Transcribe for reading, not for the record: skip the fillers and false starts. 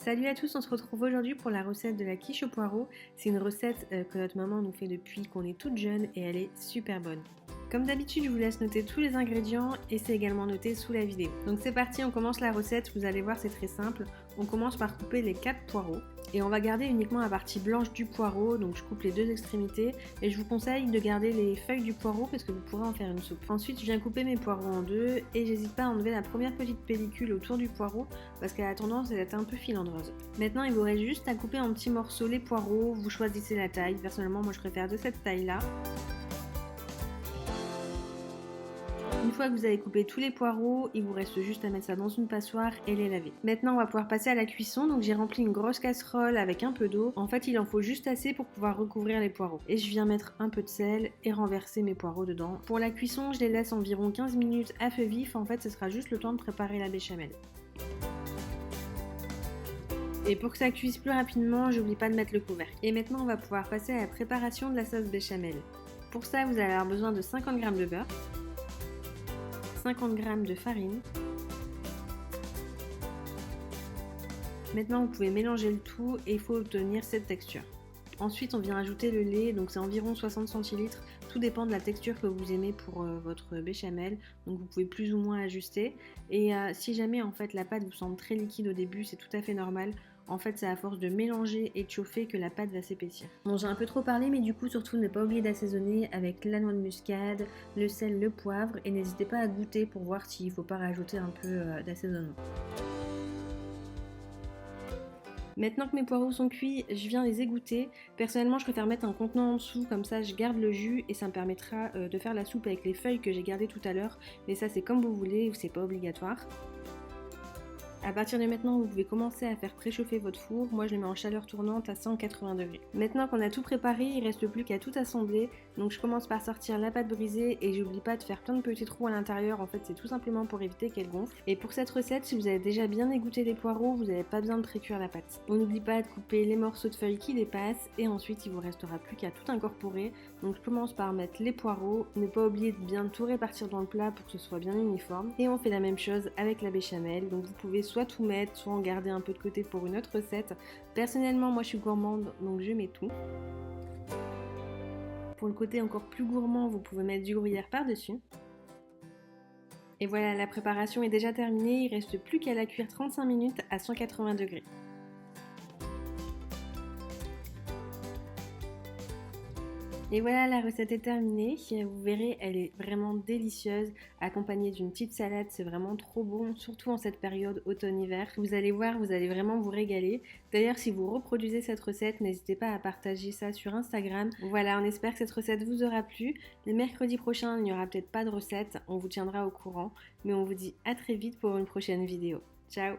Salut à tous, on se retrouve aujourd'hui pour la recette de la quiche au poireau. C'est une recette que notre maman nous fait depuis qu'on est toute jeune et elle est super bonne. Comme d'habitude, je vous laisse noter tous les ingrédients et c'est également noté sous la vidéo. Donc c'est parti, on commence la recette, vous allez voir c'est très simple. On commence par couper les 4 poireaux et on va garder uniquement la partie blanche du poireau, donc je coupe les deux extrémités et je vous conseille de garder les feuilles du poireau parce que vous pourrez en faire une soupe. Ensuite, je viens couper mes poireaux en deux et j'hésite pas à enlever la première petite pellicule autour du poireau parce qu'elle a tendance à être un peu filandreuse. Maintenant, il vous reste juste à couper en petits morceaux les poireaux, vous choisissez la taille. Personnellement, moi je préfère de cette taille-là. Une fois que vous avez coupé tous les poireaux, il vous reste juste à mettre ça dans une passoire et les laver. Maintenant, on va pouvoir passer à la cuisson. Donc j'ai rempli une grosse casserole avec un peu d'eau. En fait, il en faut juste assez pour pouvoir recouvrir les poireaux. Et je viens mettre un peu de sel et renverser mes poireaux dedans. Pour la cuisson, je les laisse environ 15 minutes à feu vif. En fait, ce sera juste le temps de préparer la béchamel. Et pour que ça cuise plus rapidement, j'oublie pas de mettre le couvercle. Et maintenant, on va pouvoir passer à la préparation de la sauce béchamel. Pour ça, vous allez avoir besoin de 50 g de beurre, 50 g de farine. Maintenant, vous pouvez mélanger le tout et il faut obtenir cette texture. Ensuite, on vient ajouter le lait, donc c'est environ 60 centilitres. Tout dépend de la texture que vous aimez pour votre béchamel, donc vous pouvez plus ou moins ajuster. Et si jamais en fait la pâte vous semble très liquide au début, c'est tout à fait normal. En fait, c'est à force de mélanger et de chauffer que la pâte va s'épaissir. Bon, j'ai un peu trop parlé, mais du coup, surtout ne pas oublier d'assaisonner avec la noix de muscade, le sel, le poivre, et n'hésitez pas à goûter pour voir s'il ne faut pas rajouter un peu d'assaisonnement. Maintenant que mes poireaux sont cuits, je viens les égoutter. Personnellement, je préfère mettre un contenant en dessous, comme ça je garde le jus et ça me permettra de faire la soupe avec les feuilles que j'ai gardées tout à l'heure. Mais ça, c'est comme vous voulez, c'est pas obligatoire. À partir de maintenant, vous pouvez commencer à faire préchauffer votre four. Moi, je le mets en chaleur tournante à 180 degrés. Maintenant qu'on a tout préparé, il reste plus qu'à tout assembler. Donc, je commence par sortir la pâte brisée et j'oublie pas de faire plein de petits trous à l'intérieur. En fait, c'est tout simplement pour éviter qu'elle gonfle. Et pour cette recette, si vous avez déjà bien égoutter les poireaux, vous n'avez pas besoin de précuire la pâte. On n'oublie pas de couper les morceaux de feuilles qui dépassent et ensuite, il vous restera plus qu'à tout incorporer. Donc, je commence par mettre les poireaux. Ne pas oublier de bien tout répartir dans le plat pour que ce soit bien uniforme. Et on fait la même chose avec la béchamel. Donc, vous pouvez soit tout mettre, soit en garder un peu de côté pour une autre recette. Personnellement, moi je suis gourmande, donc je mets tout. Pour le côté encore plus gourmand, vous pouvez mettre du gruyère par-dessus. Et voilà, la préparation est déjà terminée, il reste plus qu'à la cuire 35 minutes à 180 degrés. Et voilà, la recette est terminée. Vous verrez, elle est vraiment délicieuse, accompagnée d'une petite salade, c'est vraiment trop bon, surtout en cette période automne-hiver. Vous allez voir, vous allez vraiment vous régaler. D'ailleurs, si vous reproduisez cette recette, n'hésitez pas à partager ça sur Instagram. Voilà, on espère que cette recette vous aura plu. Le mercredi prochain, il n'y aura peut-être pas de recette, on vous tiendra au courant, mais on vous dit à très vite pour une prochaine vidéo. Ciao!